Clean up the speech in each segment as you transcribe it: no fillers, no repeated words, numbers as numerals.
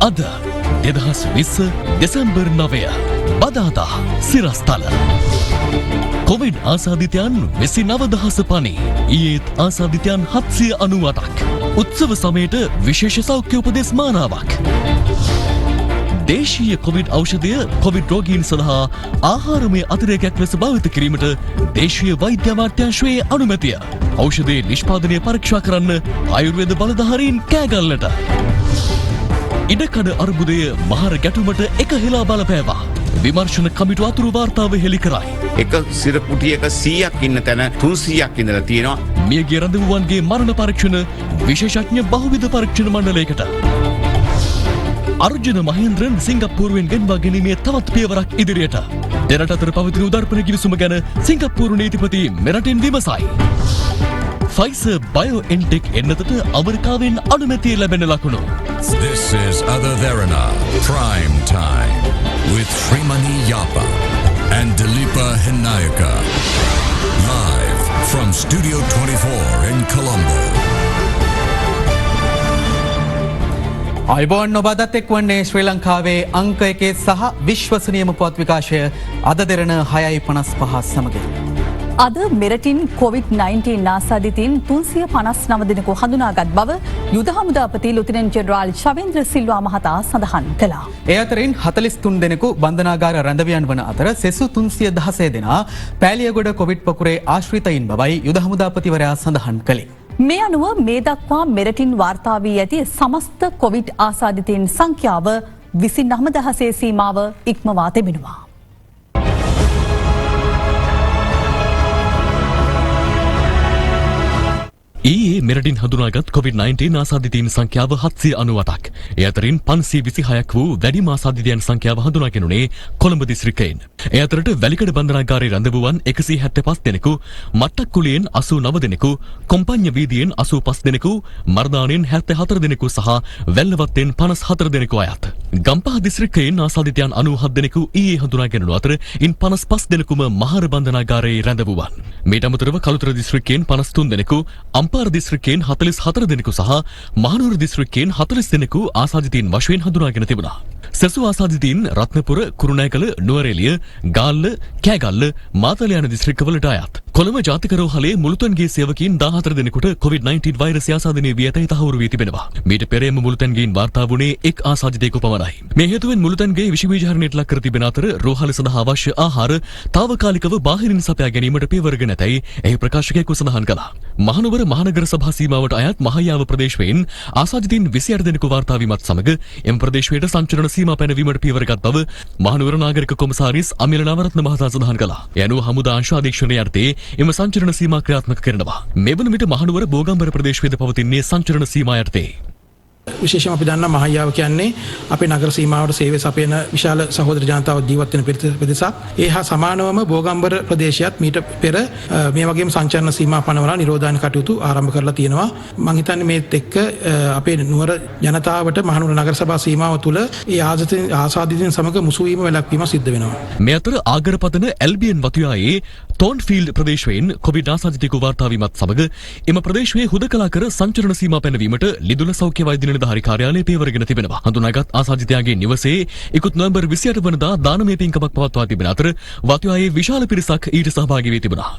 අද 2020 දෙසැම්බර් 9 බදාදා සිරස්තල කොවිඩ් ආසාදිතයන් 29000 පනි. ඊයේත් ආසාදිතයන් 798ක්. උත්සව සමයට විශේෂ සෞඛ්‍ය උපදෙස් මාලාවක්. දේශීය කොවිඩ් ඖෂධය කොවිඩ් රෝගීන් සඳහා ආහාරමය අතිරේකයක් ලෙස භාවිත කිරීමට දේශීය වෛද්‍ය අමාත්‍යාංශයේ අනුමැතිය. ඖෂධයේ නිෂ්පාදනය පරීක්ෂා කරන්න ආයුර්වේද බලධාරීන් කෑගල්ලට. ඉඩකඩ අර්බුදය මහර ගැටුමට එකහෙලා බලපෑවා. විමර්ශන කමිටු අතුරු වාර්තාව හෙළි කරයි. එක සිරකුටියක 100ක් ඉන්න තැන 300ක් ඉඳලා තියෙනවා. මියගිය රඳවුවන්ගේ මරණ පරීක්ෂණ විශේෂඥ බහුවිධ පරීක්ෂණ මණ්ඩලයකට. අර්ජුන මහේන්ද්‍රන් සිංගප්පූරුවෙන් ගෙන්වා ගැනීමේ තවත් පියවරක් ඉදිරියට. දෙරට අතර පවතින උදාර්පණ කිවිසුම ගැන සිංගප්පූරු නීතිපති මෙරටින් විමසයි. Pfizer BioNTech එන්නතට අමරිකාවෙන් අනුමැතිය ලැබෙන ලකුණු. This is Adadharana Prime Time with Srimani Yapa and Dilipa Hinayaka. Live from Studio 24 in Colombo. අයිබෝන් ඔබදත් එක්වන්නේ ශ්‍රී ලංකාවේ අංක එකේ සහ විශ්වසනීයම පුවත් විකාශය අද දෙරණ 6:55 සමගින්. අද මෙරටින් COVID-19 ආසාදිතින් 359 දෙනෙකු හඳුනාගත් බව යුද හමුදාපති ලුතිනන්ට් ජෙනරාල් ශවේන්ද්‍ර සිල්වා මහතා සඳහන් කළා. ඒ අතරින් 43 දෙනෙකු බන්ධනාගාර රැඳවියන් වන අතර සෙසු 316 දෙනා පෑලියගොඩ කොවිඩ් පොකුරේ ආශ්‍රිතයින් බවයි යුද හමුදාපතිවරයා සඳහන් කළේ. මේ අනුව මේ දක්වා මෙරටින් වාර්තා වී ඇති සමස්ත කොවිඩ් ආසාදිතයින් සංඛ්‍යාව 29000 සීමාව ඉක්මවා තිබෙනවා. ඊයේ මෙරටින් හඳුනාගත් COVID-19 ආසාදිතයින් සංඛ්‍යාව 798ක්. ඒ අතරින් 526ක් වූ වැඩිම ආසාදිතයන් සංඛ්‍යාව හඳුනාගෙනුනේ කොළඹ දිස්ත්‍රික්කයෙන්. ඒ අතරට වැලිකඩ බන්ධනාගාරයේ රැඳවුවන් 175 දෙනෙකු, මට්ටක්කුලියෙන් 89 දෙනෙකු, කොම්පඤ්ඤ වීදියෙන් 85 දෙනෙකු, මර්දානෙන් 74 දෙනෙකු සහ වැල්ලවත්තෙන් 54 දෙනෙකු අයත්. ගම්පහ දිස්ත්‍රික්කයෙන් ආසාදිතයන් 97 දෙනෙකු ඊයේ හඳුනාගෙනුණු අතර ඉන් 55 දෙනෙකුම මහර බන්ධනාගාරයේ රැඳවුවන්. මීට අමතරව කළුතර දිස්ත්‍රික්කයෙන් 53 දෙනෙකු, අම්පාර දිස්ත්‍රික්කයෙන් 44 දෙනෙකු සහ මහනුවර දිස්ත්‍රික්කයෙන් 40 දෙනෙකු ආසාදිතයින් වශයෙන් හඳුනාගෙන තිබුණා. සෙසු ආසාදිතයින් රත්නපුර, කුරුණෑගල, නුවරඑළිය, ගාල්ල, කෑගල්ල, මාතල යන දිස්ත්‍රික්කවලට අයත්. කොළඹ ජාතික රෝහලේ මුළුතැන්ගේ සේවකීන් 14 දෙනෙකුට COVID-19 වෛරසය ආසාදනය වී ඇතැයි තහවුරු වී තිබෙනවා. මීට පෙර එම මුළුතැන්ගේයින් වාර්තා වුණේ එක් ආසාදිතයෙකු පමණයි. මේ හේතුවෙන් මුළුතැන්ගේ විෂ බීජහරණයට ලක් කර තිබෙන අතර රෝහල සඳහා අවශ්‍ය ආහාර తాවකාලිකව බාහිරින් සපයා ගැනීමට පියවරගෙන ඇතැයි එහි ප්‍රකාශකයෙකු සඳහන් කළා. මහනුවර මහනගර සභා සීමාවට අයත් මහයාව ප්‍රදේශයෙන් ආසාදිතයින් 28 දෙනෙකු වාර්තා වීමත් සමග එම ප්‍රදේශයට සංචරණ සීමා පැනවීමට පියවරගත් බව මහනුවර නාගරික කොමසාරිස් අමිල නවරත්න මහතා සඳහන් කළා. ඒ අනුව හමුදා අංශ අධීක්ෂණයේ යටතේ එම සංචරණ සීමා ක්‍රියාත්මක කරනවා. මෙවන විට මහනුවර බෝගම්බර ප්‍රදේශයේද පවතින්නේ සංචරණ සීමා යටතේ. විශේෂයෙන් අපි දන්නා මහයාව කියන්නේ අපේ නගර සීමාවට සේවය සපයන විශාල සහෝදර ජනතාව ජීවත් වෙන ප්‍රදේශයක්. ඒ හා සමානවම බෝගම්බර ප්‍රදේශයත් මීට පෙර මේ වගේම සංචරණ සීමා පනවලා නිරෝධායන කටයුතු ආරම්භ කරලා තියෙනවා. මම හිතන්නේ මේත් එක්ක අපේ නුවර ජනතාවට මහනුවර නගර සභා සීමාව තුළ ඒ ආසාදිතයින් සමග මුසු වීම වැළැක්වීම සිද්ධ වෙනවා. මේ අතර ආගරපතන ඇල්බියන් වතුයායේ තෝන්ෆීල්ඩ් ප්‍රදේශයෙන් කොවිඩ් ආසාදිතයෙකු වාර්තා වීමත් සමග එම ප්‍රදේශයේ හුදකලා කර සංචරණ සීමා පැනවීමට ලිදුල සෞඛ්‍ය වෛද්‍ය නිලධාරි කාර්යාලය පියවරගෙන තිබෙනවා. හඳුනාගත් ආසාදිතයාගේ නිවසේ ඉකුත් නොවැම්බර් 28 වනදා දානමය පින්කමක් පවත්වා තිබෙන අතර වතුයායේ විශාල පිරිසක් ඊට සහභාගී වී තිබුණා.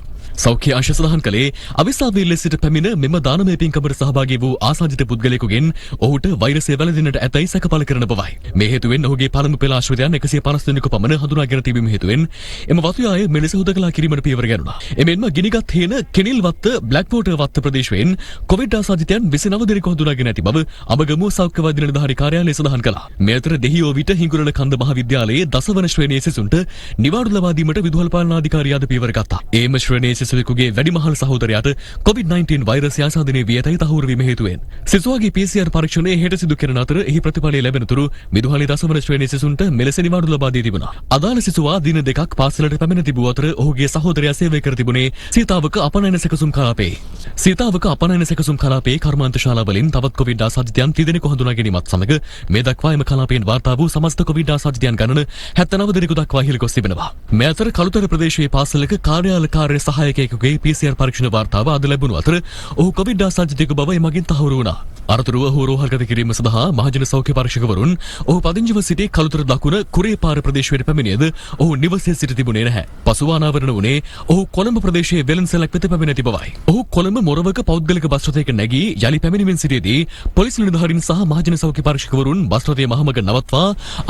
සෞඛ්‍ය අංශ සඳහන් කළේ අවිස්සාවේල සිට පැමිණ මෙම දානමය පින්කමට සහභාගී වූ ආසාදිත පුද්ගලයෙකුගෙන් ඔහුට වෛරසය වැළඳෙන්නට ඇතැයි සැකපළ කරන බවයි. මේ හේතුවෙන් ඔහුගේ පළමු පෙළ ආශ්‍රිතයන් 150 දෙනෙකු පමණ හඳුනාගෙන තිබීම හේතුවෙන් එම වතුයාය මෙලෙස හුදකලා කිරීමට පියවර ගැනුණා. එමෙන්ම ගිනිගත් හේන කෙනිල්වත්ත බ්ලැක්වෝටර් වත්ත ප්‍රදේශයෙන් කොවිඩ් ආසාදිතයන් 29 දෙනෙකු හඳුනාගෙන ඇති බව අබගමුව සෞඛ්‍ය වෛද්‍ය නිලධාරි කාර්යාලය සඳහන් කළා. මේ අතර දෙහියෝ විට හිඟුරණ කන්ද මහාවිද්‍යාලයේ දසවන ශ්‍රේණියේ සිසුන්ට නිවාඩු ලබා දීමට විදුහල් පාලනාධිකාරිය අද පියවර ගත්තා. ඒම ශ්‍රේණියේ සිසුවෙකුගේ වැඩිමහල් සහෝදරයාට COVID-19 වෛරසය ආසාදනය වී ඇතැයි තහවුරු වීම හේතුවෙන් සිසුවාගේ PCR පරීක්ෂණය හෙට සිදු කරන අතර එහි ප්‍රතිඵලය ලැබෙනතුරු විදුහලේ දසවන ශ්‍රේණියේ සිසුන්ට මෙලෙස නිවාඩු ලබා දී තිබුණා. අදාළ සිසුවා දින දෙකක් පාසලට පැමිණ තිබූ අතර ඔහුගේ සහෝදරයා සේවය කර තිබුණේ සීතාවක අපනයන සැකසුම් කලාපයේ. සීතාවක අපනයන සැකසුම් කලාපයේ කර්මාන්ත ශාලාවලින් තවත් කොවිඩ් ආසාදිතයන් 30 දෙනෙකු හඳුනා ගැනීමත් සමග මේ දක්වා එම කලාපයෙන් වාර්තා වූ සමස්ත කොවිඩ් ආසාදිතයන් ගණන 79 දෙනෙකු දක්වා ඉහළ ගොස් තිබෙනවා. මේ අතර කළුතර ප්‍රදේශයේ පාසලක කාර්යාල කාර්ය සහායක සේවකයෙකුගේ PCR පරීක්ෂණ වාර්තාව අද ලැබුණු අතර ඔහු කොවිඩ් ආසාදිතයෙකු බව එමගින් තහවුරු වුණා. අරතුරුව ඔහු රෝහල්ගත කිරීම සඳහා මහජන සෞඛ්‍ය පරීක්ෂකවරුන් ඔහු පදිංචිව සිටි කළුතර දකුණ කුරේපාර ප්‍රදේශයට පැමිණියද ඔහු නිවසේ සිට තිබුණේ නැහැ. පසුව අනාවරණ වුණේ ඔහු කොළඹ ප්‍රදේශයේ වෙළඳසැලක් වෙත පැමිණ ඇති බවයි. ඔහු කොළඹ මොරවක පෞද්ගලික බස් රථයක නැගී යලි පැමිණීමෙන් සිටියේදී පොලිස් නිලධාරීන් සහ මහජන සෞඛ්‍ය පරීක්ෂකවරුන් බස් රථය මහමග නවත්වා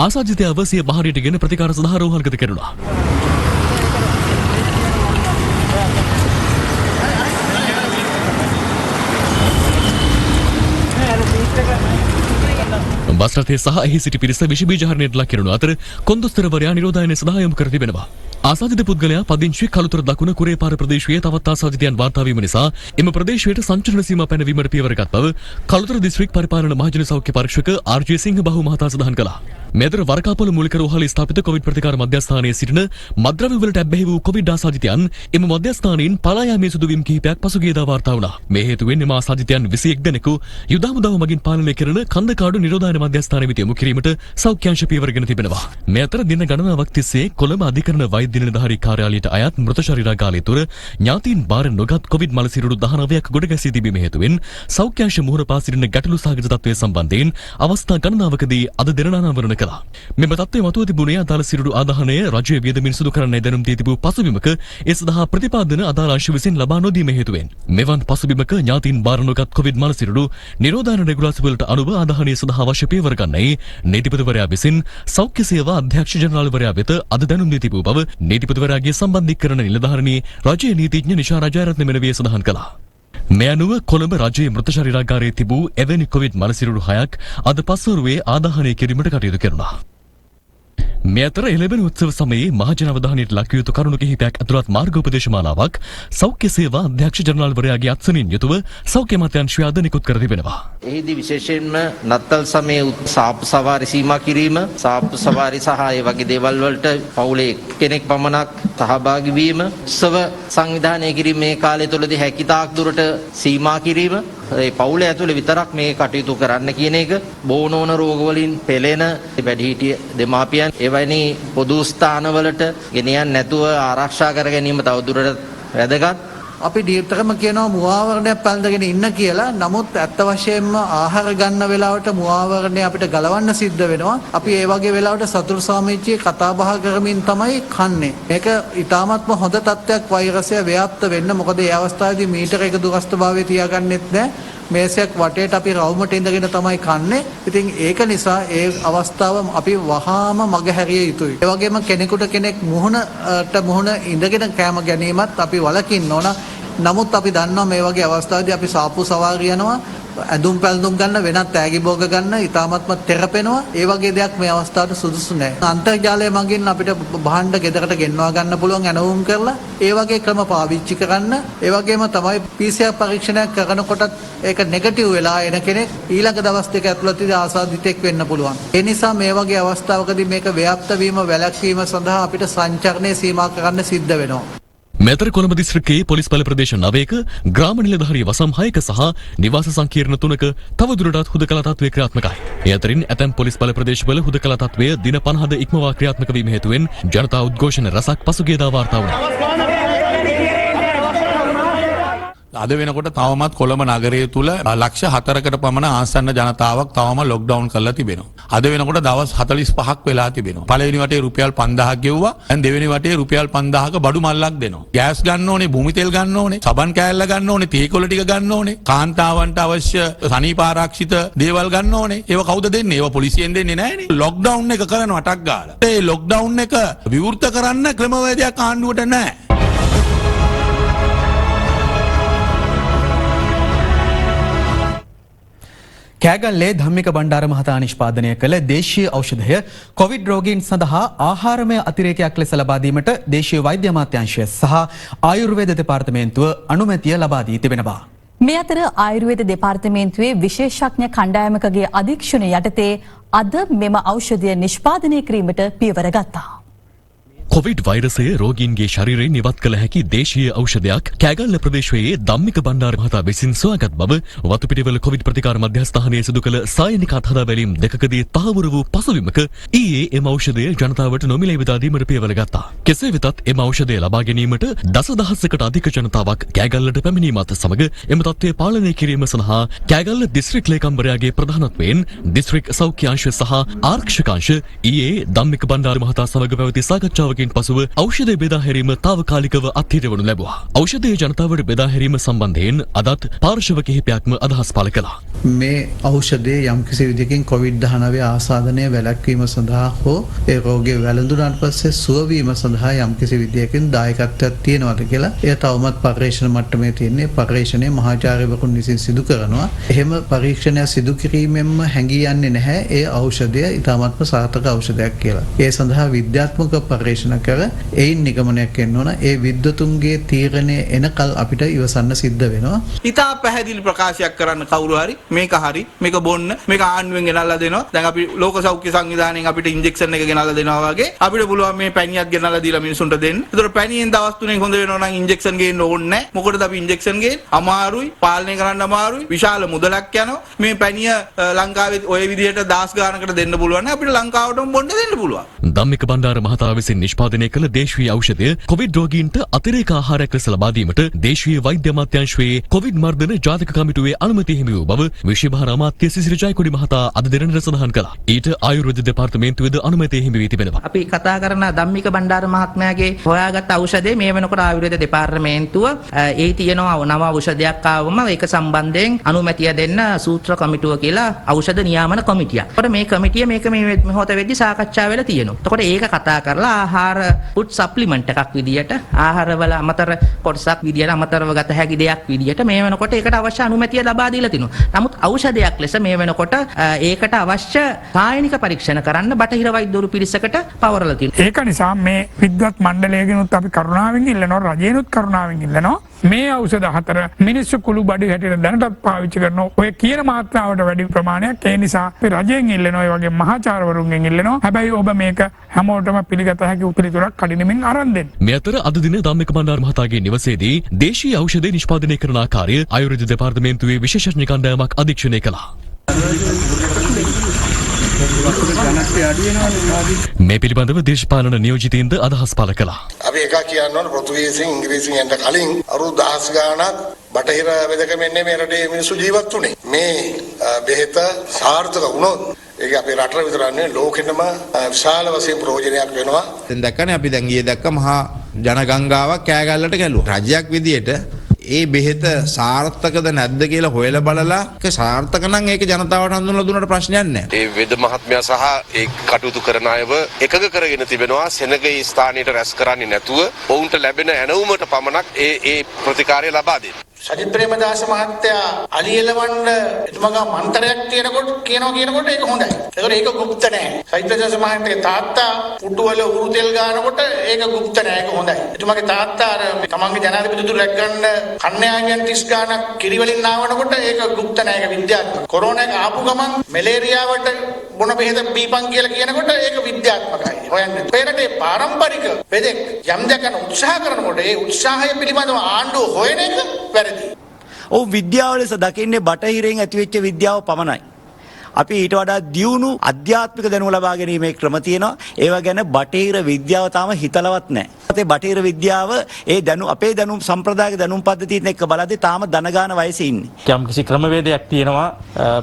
ආසාදිතයව සිය බහරයට ගෙන ප්‍රතිකාර සඳහා රෝහල්ගත කෙරුණා. බස් රථය සහ එහි සිටි පිරිස විෂ බීජ හරණයට ලක් කරනු අතර කොන්දොස්තරවරයා නිරෝධායනය සඳහා යොමු කර තිබෙනවා. ආසාදිත පුද්ගලයා පදිංචි කළුතර දකුණ කුරේපාර ප්‍රදේශයේ තවත් ආසාදිතයන් වාර්තා වීම නිසා එම ප්‍රදේශයට සංචලන සීමා පැනවීමට පියවරගත් බව කළුතර දිස්ත්‍රික් පරිපාලන මහජන සෞඛ්‍ය පරීක්ෂක ආර්.ජේ. සිංහ බහු මහතා සඳහන් කළා. මෙතර වරකාපොළ මූලික රෝහලේ ස්ථාපිත කොවිඩ් ප්‍රතිකාර මධ්‍යස්ථානයේ සිටින මද්ද්‍රව්‍ය වලට ඇබ්බැහි වූ කොවිඩ් ආසාදිතයන් එම මධ්‍යස්ථානයෙන් පලා යාමේ සිදුවීම් කිහිපයක් පසුගියදා වාර්තා වුණා. මේ හේතුවෙන් එම ආසාදිතයන් 21 දෙනෙකු යුද හමුදාව මගින් පාලනය කරන කන්දකාඩු නිරෝධායන මධ්‍යස්ථානයේ වෙත යොමු කිරීමට සෞඛ්‍ය අංශ පියවරගෙන තිබෙනවා. මේ අතර දින ගණනාවක් තිස්සේ කොළඹ අධිකරණ වෛද්‍ය නිලධාරී කාර්යාලයට අයත් මෘත ශරීරාගාරය තුර ඥාතීන් බාර නොගත් කොවිඩ් මලසිරුරු 19ක් ගොඩ ගැසී තිබීම හේතුවෙන් සෞඛ්‍ය අංශ මුහුණ පා සිටින ගැටලු සහගත තත්ත්වය සම්බන්ධයෙන් අවස්ථා ගණනාවකදී අද දෙරණානාවරණ කළා. මෙම තත්ත්වය මතුව තිබුණේ අදාළ සිරුරු ආදාහනය රජයේ වියදමින් සිදු කරන්නයි දැනුම් දී තිබූ පසුබිමක ඒ සඳහා ප්‍රතිපාදන අදාළ අංශ විසින් ලබා නොදීම හේතුවෙන් මෙවන් පසුබිමක ඥාතීන් බාර නොගත් කොවිඩ් මලසිරුරු නිරෝධායන රෙගුලාසි වලට අනුව ආදාහනය සඳහා අවශ්‍ය පියවර ගන්නයි නීතිපතිවරයා විසින් සෞඛ්‍ය සේවා අධ්‍යක්ෂ ජනරාල්වරයා වෙත අද දැනුම් දී තිබූ බව නීතිපතිවරයාගේ සම්බන්ධීකරණ නිලධාරණී රජයේ නීතිඥ නිෂා රජාරත්න මෙනවිය සඳහන් කළා. මේ අනුව කොළඹ රජයේ මෘත ශරීරාගාරයේ තිබූ එවැනි කොවිඩ් මලසිරුරු 6ක් අද පස්වරුවේ ආදාහනය කිරීමට කටයුතු කෙරුණා. මේ අතර එළඹෙන උත්සව සමයේ මහජන අවධානයට ලක් විය යුතු කරුණු කිහිපයක් ඇතුළත් මාර්ගෝපදේශමාලාවක් සෞඛ්‍ය සේවා අධ්‍යක්ෂ ජනරාල්වරයාගේ අත්සනින් යුතුව සෞඛ්‍ය අමාත්‍යාංශය අද නිකුත් කර තිබෙනවා. එහිදී විශේෂයෙන්ම නත්තල් සමයේ සාප්පු සවාරි සීමා කිරීම, සාප්පු සවාරි සහ ඒ වගේ දේවල් වලට පවුලේ කෙනෙක් පමණක් සහභාගී වීම, උත්සව සංවිධානය කිරීම මේ කාලය තුළදී හැකිතාක් දුරට සීමා කිරීම, ඒ පවුල ඇතුළේ විතරක් මේ කටයුතු කරන්න කියන එක, බෝනෝන රෝග වලින් පෙළෙන වැඩිහිටිය දෙමාපියන් එවැනි පොදු ස්ථානවලට ගෙනියන්න නැතුව ආරක්ෂා කර ගැනීම තවදුරටත් වැදගත්. අපි දීර්ඝකම කියනවා මුවාවරණයක් පැළඳගෙන ඉන්න කියලා. නමුත් ඇත්ත වශයෙන්ම ආහාර ගන්න වෙලාවට මුවාවරණය අපිට ගලවන්න සිද්ධ වෙනවා. අපි ඒ වගේ වෙලාවට සතුරු සාමිච්චියේ කතා බහ කරමින් තමයි කන්නේ. මේක ඊටාත්ම හොඳ තත්ත්වයක් වෛරසය ව්‍යාප්ත වෙන්න. මොකද ඒ අවස්ථාවේදී මීටර එක දුරස්ථභාවය තියාගන්නෙත් නැහැ. මේසයක් වටේට අපි රවුමට ඉඳගෙන තමයි කන්නේ. ඉතින් ඒක නිසා ඒ අවස්ථාව අපි වහාම මගහැරිය යුතුයි. ඒ වගේම කෙනෙකුට කෙනෙක් මුහුණට මුහුණ ඉඳගෙන කෑම ගැනීමත් අපි වළකින්න ඕන. නමුත් අපි දන්නවා මේ වගේ අවස්ථාවේදී අපි සාප්පු සවාරි යනවා, ඇඳුම් පැළඳුම් ගන්න, වෙනත් ඈගි භෝග ගන්න ඉතාමත්ම තෙරපෙනවා. ඒ වගේ දෙයක් මේ අවස්ථාවට සුදුසු නැහැ. අන්තර්ජාලය මගින් අපිට භාණ්ඩ ගෙදරට ගෙන්වා ගන්න පුළුවන් ඇනවුම් කරලා ඒ වගේ ක්‍රම පාවිච්චි කරන්න. ඒ වගේම තමයි PCR පරීක්ෂණයක් කරනකොටත් ඒක නෙගටිව් වෙලා එන කෙනෙක් ඊළඟ දවස් දෙක ඇතුළතදී ආසාදිතෙක් වෙන්න පුළුවන්. ඒ නිසා මේ වගේ අවස්ථාවකදී මේක ව්‍යාප්ත වීම වැළැක්වීම සඳහා අපිට සංචරණය සීමා කරන්න සිද්ධ වෙනවා. මෙතර කොළඹ දිස්ත්‍රික්කයේ පොලිස් බල ප්‍රදේශ 9ක ග්‍රාම නිලධාරී වසම් 6ක සහ නිවාස සංකීර්ණ 3ක තවදුරටත් හුදකලා තත්ත්වය ක්‍රියාත්මකයි. ඒ අතරින් ඇතැම් පොලිස් බල ප්‍රදේශවල හුදකලා තත්ත්වය දින 50ද ඉක්මවා ක්‍රියාත්මක වීම හේතුවෙන් ජනතා උද්ඝෝෂණ රැසක් පසුගියදා වාර්තා වුණා. අද වෙනකොට තවමත් කොළඹ නගරය තුල ලක්ෂ 4කට පමණ ආසන්න ජනතාවක් තවම ලොක්ඩවුන් කරලා තිබෙනවා. අද වෙනකොට දවස් 45ක් වෙලා තිබෙනවා. පළවෙනි වටේ රුපියල් 5000ක් ගෙවුවා. දැන් දෙවෙනි වටේ රුපියල් 5000ක බඩු මල්ලක් දෙනවා. ගෑස් ගන්න ඕනේ, භූමි තෙල් ගන්න ඕනේ, සබන් කෑල්ල ගන්න ඕනේ, තේකොළ ටික ගන්න ඕනේ, කාන්තාවන්ට අවශ්‍ය සනීප ආරක්ෂිත දේවල් ගන්න ඕනේ. ඒව කවුද දෙන්නේ? ඒව පොලිසියෙන් දෙන්නේ නැහැනේ. ලොක්ඩවුන් එක කරනවා ටක් ගාලා. ඒ ලොක්ඩවුන් එක විවෘත කරන්න ක්‍රමවේදයක් ආණ්ඩුවට නැහැ. කෑගල්ලේ ධම්මික බණ්ඩාර මහතා නිෂ්පාදනය කළ දේශීය ඖෂධය කොවිඩ් රෝගීන් සඳහා ආහාරමය අතිරේකයක් ලෙස ලබා දීමට දේශීය වෛද්‍ය අමාත්‍යාංශය සහ ආයුර්වේද දෙපාර්තමේන්තුව අනුමැතිය ලබා දී තිබෙනවා. මේ අතර ආයුර්වේද දෙපාර්තමේන්තුවේ විශේෂඥ කණ්ඩායමකගේ අධීක්ෂණය යටතේ අද මෙම ඖෂධය නිෂ්පාදනය කිරීමට පියවර ගත්තා. කොවිඩ් වෛරසය රෝගීන්ගේ ශරීරයෙන් ඉවත් කළ හැකි දේශීය ඖෂධයක් කෑගල්ල ප්‍රදේශයේ ධම්මික බණ්ඩාර මහතා විසින් සොයාගත් බව වතුපිටිවල කොවිඩ් ප්‍රතිකාර මධ්‍යස්ථානයේ සිදු කළ සායනික අත්හදා බැලීම් දෙකකදී තහවුරු වූ පසුබිමක ඊයේ එම ඖෂධය ජනතාවට නොමිලේ විදා දීමට පියවර ගත්තා. කෙසේ වෙතත් එම ඖෂධය ලබා ගැනීමට දසදහසකට අධික ජනතාවක් කෑගල්ලට පැමිණීමත් සමග එම තත්ත්වය පාලනය කිරීම සඳහා කෑගල්ල දිස්ත්‍රික් ලේකම්වරයාගේ ප්‍රධානත්වයෙන් දිස්ත්‍රික් සෞඛ්‍ය අංශ සහ ආරක්ෂක අංශ ඊයේ ධම්මික බණ්ඩාර මහතා සමග පැවති සාකච්ඡාවකින් පසුව ඖෂධය බෙදා හැරීම తాවකාලිකව අත්හිටවනු ලැබුවා. ඖෂධය ජනතාවට බෙදා හැරීම සම්බන්ධයෙන් අදත් පාර්ශව කිහිපයක්ම අදහස් පළ කළා. මේ ඖෂධය යම්කිසි විදිහකින් COVID-19 ආසාදනය වැළැක්වීම සඳහා හෝ ඒ රෝගය වැළඳුනාට පස්සේ සුවවීම සඳහා යම්කිසි විදිහකින් දායකත්වයක් තියෙනවද කියලා එය තවමත් පරීක්ෂණ මට්ටමේ තියෙන්නේ. පරීක්ෂණය මහාචාර්යවරුන් විසින් සිදු කරනවා. එහෙම පරීක්ෂණය සිදු කිරීමෙන්ම හැඟී යන්නේ නැහැ ඒ ඖෂධය ඉතාමත්ම සාර්ථක ඖෂධයක් කියලා. ඒ සඳහා විද්‍යාත්මක පරීක්ෂණ කර එයින් නිගමනයක් එන්න ඕන. ඒ විද්වතුන්ගේ තීරණය එනකල් අපිට ඉවසන්න සිද්ධ වෙනවා. ඉතා පැහැදිලි ප්‍රකාශයක් කරන්න කවුරු හරි මේක බොන්න මේක ආණ්ඩුවෙන් ගෙනල්ලා දෙනවා. දැන් අපි ලෝක සෞඛ්‍ය සංවිධානයෙන් අපිට ඉන්ජෙක්ෂන් එක ගෙනල්ලා දෙනවා වගේ අපිට පුළුවන් මේ පැණියක් ගෙනල්ලා දීලා මිනිසුන්ට දෙන්න. ඒතර පැණියෙන් දවස් 3කින් හොඳ වෙනවා නම් ඉන්ජෙක්ෂන් ගේන්න ඕනේ නැහැ. මොකටද අපි ඉන්ජෙක්ෂන් ගේන්නේ? අමාරුයි, පාලනය කරන්න අමාරුයි, විශාල මුදලක් යනවා. මේ පැණිය ලංකාවේ ඔය විදිහට දාස් ගානකට දෙන්න පුළුවන්. අපිට ලංකාවටම බොන්න දෙන්න පුළුවන්. ධම්මික බණ්ඩාර මහතා විසින් නිෂ්පාදනය කළ දේශීය ඖෂධය කොවිඩ් රෝගීන්ට අතිරේක ආහාරයක් ලෙස ලබා දීමට දේශීය වෛද්‍ය අමාත්‍යාංශයේ කොවිඩ් මර්ධන ජාතික කමිටුවේ අනුමැතිය හිමි වූ බව විශේෂ අමාත්‍ය සිසිල් ජයකොඩි මහතා අද දිනට සඳහන් කළා. ඊට ආයුර්වේද දෙපාර්තමේන්තුවේද අනුමැතිය හිමි වී තිබෙනවා. අපි කතා කරන ධම්මික බණ්ඩාර මහත්මයාගේ හොයාගත් ඖෂධය මේ වෙනකොට ආයුර්වේද දෙපාර්තමේන්තුව ඒ තියෙනවා නව ඖෂධයක් ආවම ඒක සම්බන්ධයෙන් අනුමැතිය දෙන්න සූත්‍ර කමිටුව කියලා ඖෂධ නියාමන කොමිටියක්. ඒකට මේ කමිටිය මේක මේ මොහොත වෙද්දි සාකච්ඡා වෙලා තියෙනවා. එතකොට ඒක කතා කරලා ආහාර ෆුඩ් සප්ලිමන්ට් එකක් විදියට ආහාරවල අමතර කොටසක් විදියට අමතරව ගත හැකි දෙයක් විදියට මේ වෙනකොට ඒකට අවශ්‍ය අනුමැතිය ලබා දීලා තිනවා. නමුත් ඖෂධයක් ලෙස මේ වෙනකොට ඒකට අවශ්‍ය සායනික පරීක්ෂණ කරන්න බටහිර වෛද්‍යවරු පිරිසකට පවරලා තිනවා. ඒක නිසා මේ විද්වත් මණ්ඩලයකිනුත් අපි කරුණාවෙන් ඉල්ලනවා, රජයනුත් කරුණාවෙන් ඉල්ලනවා. මේ ඖෂධ හතර මිනිස්සු කුළු බඩු හැටියට දැනටත් පාවිච්චි කරනවා. ඔය කියන මාත්‍රාවට වැඩි ප්‍රමාණයක්. ඒ නිසා අපි රජයෙන් ඉල්ලනවා, ඒ වගේ මහාචාර්යවරුන්ගෙන් ඉල්ලනවා. හැබැයි ඔබ මේක හැමෝටම පිළිගත හැකි උපරිතරක් කඩිනමින් අරන් දෙන්න. මේ අතර අද දින ධම්මික බණ්ඩාර මහතාගේ නිවසේදී දේශීය ඖෂධ නිෂ්පාදනය කරන ආකාරය ආයුර්වේද දෙපාර්තමේන්තුවේ විශේෂඥ කණ්ඩායමක් අධීක්ෂණය කළා. මේ පිළිබඳව දේශපාලන නියෝජිතයින්ද අදහස් පළ කළා. අපි එක කියන්න ඕන පෘථිවියෙන් ඉංග්‍රීසියෙන් යන්න කලින් අවුරුදු 10 ගාණක් බටහිර වෙදකමෙන් මේ රටේ මිනිස්සු ජීවත් වුණේ. මේ බෙහෙත සාර්ථක වුණොත් ඒක අපේ රටට විතරක් නෙවෙයි ලෝකෙටම විශාල වශයෙන් ප්‍රයෝජනයක් වෙනවා. දැන් දැක්කනේ අපි දැන් ඊයේ දැක්ක මහා ජනගංගාවක් කෑගල්ලට ගැලුවා. රජයක් විදියට ඒ බෙහෙත සාර්ථකද නැද්ද කියලා හොයලා බලලා ඒක සාර්ථක නම් ඒක ජනතාවට හඳුන්වලා දුන්නට ප්‍රශ්නයක් නැහැ. ඒ වෙද මහත්මයා සහ ඒ කටයුතු කරන අයව එකග කරගෙන තිබෙනවා. සෙනගේ ස්ථානයට රැස් කරන්නේ නැතුව ඔවුන්ට ලැබෙන ඇණවුමට පමණක් ඒ ප්‍රතිකාරය ලබා දෙන්න. සජිත් ප්‍රේමදාස මහත්තයා අලියලවන්න එතුමගා මන්තරයක් කියනකොට ඒක හොඳයි. ඒකට ඒක গুপ্ত නෑ. සජිත් ප්‍රේමදාස මහත්තයාගේ තාත්තා පුටුවල උරු තෙල් ගානකොට ඒක গুপ্ত නෑ. ඒක හොඳයි. එතුමගේ තාත්තා අර තමන්ගේ ජනාධිපතිතුරු රැක් ගන්න කන්‍යායන් 30 ගානක් කිරිවලින් නාවනකොට ඒක গুপ্ত නෑ. ඒක විද්‍යාත්මක. කොරෝනා එක ආපු ගමන් මැලේරියාවට බොන බෙහෙත බීපන් කියලා කියනකොට ඒක විද්‍යාත්මකයි. හොයන්න. පෙරටේ පාරම්පරික වෙදෙක් යම් දෙයක් උත්සාහ කරනකොට ඒ උත්සාහය පිළිබඳව ආණ්ඩුව හොයන එක වැරදි. ඔව් විද්‍යාව ලෙස දකින්නේ බටහිරෙන් ඇතිවෙච්ච විද්‍යාව පමණයි. අපි ඊට වඩා දියුණු අධ්‍යාත්මික දැනුම ලබා ගැනීමේ ක්‍රම තියෙනවා. ඒවා ගැන බටහිර විද්‍යාව තාම හිතලවත් නැහැ. ඒ බටහිර විද්‍යාව අපේ දැනුම් සම්ප්‍රදායික දැනුම් පද්ධතියත් එක්ක බලද්දී තාම දනගාන වයසේ ඉන්නේ. යම්කිසි ක්‍රමවේදයක් තියෙනවා.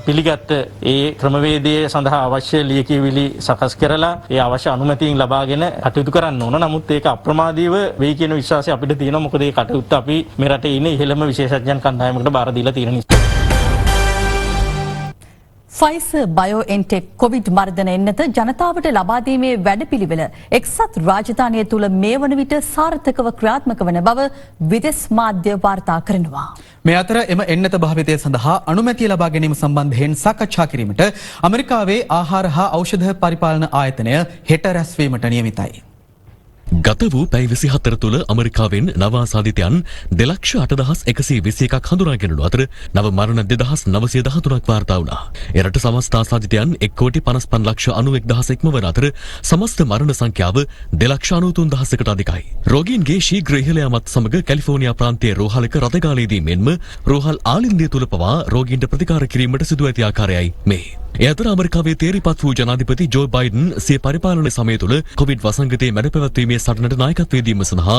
පිළිගත්ත ඒ ක්‍රමවේදයේ සඳහා අවශ්‍ය ලියකියවිලි සකස් කරලා ඒ අවශ්‍ය අනුමැතියන් ලබාගෙන කටයුතු කරන්න ඕන. නමුත් ඒක අප්‍රමාදීව වෙයි කියන විශ්වාසය අපිට තියෙනවා. මොකද මේ කටයුත්ත අපි මේ රටේ ඉන්නේ ඉහළම විශේෂඥයන් කණ්ඩායමකට බාර දීලා තියෙන නිසා. ෆයිසර් බයෝඑන්ටෙක් කොවිඩ් මර්ධන එන්නත ජනතාවට ලබා දීමේ වැඩපිළිවෙල එක්සත් රාජධානිය තුල මේ වන විට සාර්ථකව ක්‍රියාත්මක වන බව විදෙස් මාධ්‍ය වාර්තා කරනවා. මේ අතර එම එන්නත භාවිතය සඳහා අනුමැතිය ලබා ගැනීම සම්බන්ධයෙන් සාකච්ඡා කිරීමට ඇමරිකාවේ ආහාර හා ඖෂධ පරිපාලන ආයතනය හෙට රැස්වීමට නියමිතයි. ගත වූ පැය 24 තුළ ඇමරිකාවෙන් නව ආසාදිතයන් 2,08,121ක් හඳුනාගෙනු අතර නව මරණ 2,913ක් වාර්තා වුණා. එරට සමස්ත ආසාදිතයන් 1,55,91,000 ඉක්මවන අතර සමස්ත මරණ සංඛ්‍යාව 2,93,000කට අධිකයි. රෝගීන්ගේ ශීඝ්‍ර ඉහළ යාමත් සමග කැලිෆෝනියා ප්‍රාන්තයේ රෝහලක රථගාලයේදී මෙන්ම රෝහල් ආලින්දය තුළ පවා රෝගීන්ට ප්‍රතිකාර කිරීමට සිදු ඇති ආකාරයයි මේ. ඒ අතර ඇමරිකාවේ තේරිපත් වූ ජනාධිපති ජෝ බයිඩන් සිය පරිපාලන සමය තුළ කොවිඩ් වසංගතයේ මැඩ පැවැත්වීමේ සටනට නායකත්වය දීම සඳහා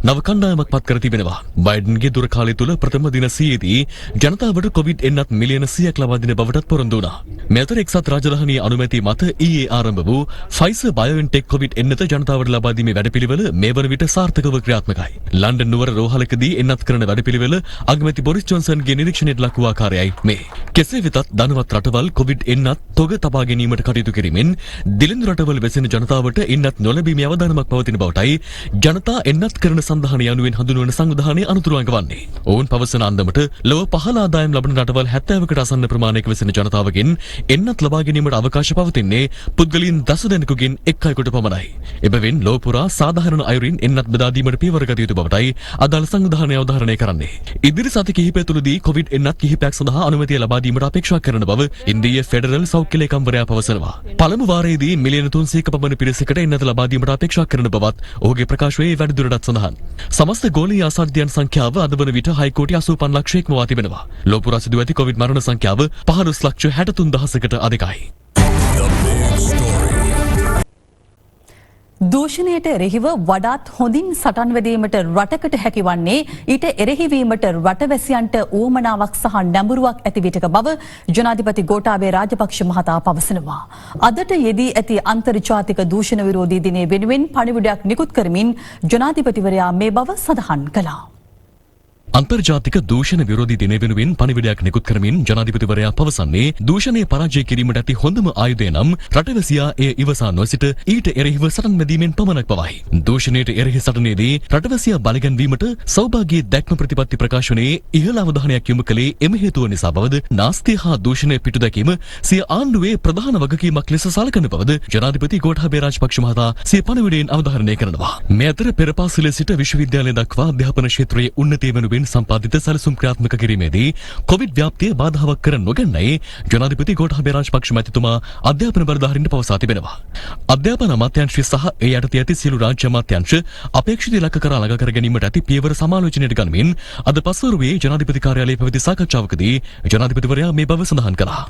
නව කණ්ඩායමක් පත් කර තිබෙනවා. බයිඩන්ගේ දුර කාලය තුළ ප්‍රථම දින 100දී ජනතාවට කොවිඩ් එන්නත් මිලියන 100ක් ලබා දෙන බවටත් පොරොන්දු වුණා. මේ අතර එක්සත් රාජධානියේ අනුමැතිය මත ඊයේ ආරම්භ වූ ෆයිසර් බයෝඑන්ටෙක් කොවිඩ් එන්නත ජනතාවට ලබා දීමේ වැඩපිළිවෙල මේ වන විට සාර්ථකව ක්‍රියාත්මකයි. ලන්ඩන් නුවර රෝහලකදී එන්නත් කරන වැඩපිළිවෙල අගමැති බොරිස් ජොන්සන්ගේ නිරීක්ෂණයට ලක් වූ ආකාරයයි මේ. කෙසේ වෙතත් ධනවත් රටවල් කොවිඩ් එන්නත් තොග තබා ගැනීමට කටයුතු කිරීමෙන් දිලිඳු රටවල වෙසෙන ජනතාවට එන්නත් නොලැබීමේ අවදානමක් පවතින බවටයි ජනතා එන්නත් කරන සංධානය යනුවෙන් හඳුන්වන සංවිධානය අනුතුරු අඟවන්නේ. ඔවුන් පවසන අන්දමට ලොව පහළ ආදායම් ලබන රටවල් 70කට අසන්න ප්‍රමාණයක වෙසෙන ජනතාවගෙන් එන්නත් ලබා ගැනීමට අවකාශ පවතින්නේ පුද්ගලයන් දසදෙනෙකුගෙන් එක් අයෙකුට පමණයි. එබැවින් ලොව පුරා සාධාරණ අයුරින් එන්නත් බෙදා දීමට පියවර ගත යුතු බවටයි අදාළ සංවිධානය අවධාරණය කරන්නේ. ඉදිරි සති කිහිපය තුළදී කොවිඩ් එන්නත් කිහිපයක් සඳහා අනුමැතිය ලබා දීමට අපේක්ෂා කරන බව ඉන්දීය ෆෙඩරල් සෞඛ්‍ය ලේකම්වරයා පවසනවා. පළමු වාරයේදී මිලියන 300ක පමණ පිරිසකට එන්නත ලබා දීමට අපේක්ෂා කරන බවත් ඔහුගේ ප්‍රකාශයේ වැඩිදුරටත් සඳහන්. සමස්ත ගෝලීය ආසාදිතයන් සංඛ්‍යාව අද වන විට 6,85 ලක්ෂයක් මවා තිබෙනවා. ලෝපුරා සිදු ඇති කොවිඩ් මරණ සංඛ්‍යාව 15,63,000කට අධිකයි. දූෂණයට එරෙහිව වඩාත් හොඳින් සටන් වැදීමට රටකට හැකිවන්නේ ඊට එරෙහිවීමට රටවැසියන්ට ඌමනාවක් සහ නැඹුරුවක් ඇති විටක බව ජනාධිපති ගෝඨාභය රාජපක්ෂ මහතා පවසනවා. අදට යෙදී ඇති අන්තර්ජාතික දූෂණ විරෝධී දිනය වෙනුවෙන් පණිවිඩයක් නිකුත් කරමින් ජනාධිපතිවරයා මේ බව සඳහන් කළා. අන්තර්ජාතික දූෂණ විරෝධී දිනය වෙනුවෙන් පණිවිඩයක් නිකුත් කරමින් ජනාධිපතිවරයා පවසන්නේ දූෂණය පරාජය කිරීමට ඇති හොඳම ආයුධය නම් රටවැසියා එය ඉවසා නොසිට ඊට එරෙහිව සටන් වැදීමෙන් පමණක් බවයි. දූෂණයට එරෙහි සටනේදී රටවැසියා බලගැන්වීමට සෞභාග්‍ය දැක්ම ප්‍රතිපත්ති ප්‍රකාශනයේ ඉහළ අවධානයක් යොමු කළේ එම හේතුව නිසා බවද නාස්තිය හා දූෂණය පිටුදැකීම සිය ආණ්ඩුවේ ප්‍රධාන වගකීමක් ලෙස සලකන බවද ජනාධිපති ගෝඨාභය රාජපක්ෂ මහතා සිය පණිවිඩයෙන් අවධාරණය කරනවා. මේ අතර පෙරපාසලේ සිට විශ්වවිද්‍යාලය දක්වා අධ්‍යාපන ක්ෂේත්‍රයේ උන්නතිය වෙනුවෙන් සම්පාදිත සැලසුම් ක්‍රියාත්මක කිරීමේදී කොවිඩ් ව්‍යාප්තිය බාධාවක් කර නොගන්නයි ජනාධිපති ගෝඨාභය රාජපක්ෂ මැතිතුමා අධ්‍යාපන බලධාරීන්ට පවසා තිබෙනවා. අධ්‍යාපන අමාත්‍යාංශය සහ ඒ යටතේ ඇති සියලු රාජ්‍ය අමාත්‍යාංශ අපේක්ෂිත ඉලක්ක කරා ළඟා කර ගැනීමට ඇති පියවර සමාලෝචනයට ගනිමින් අද පස්වරුවේ ජනාධිපති කාර්යාලයේ පැවති සාකච්ඡාවකදී ජනාධිපතිවරයා මේ බව සඳහන් කළා.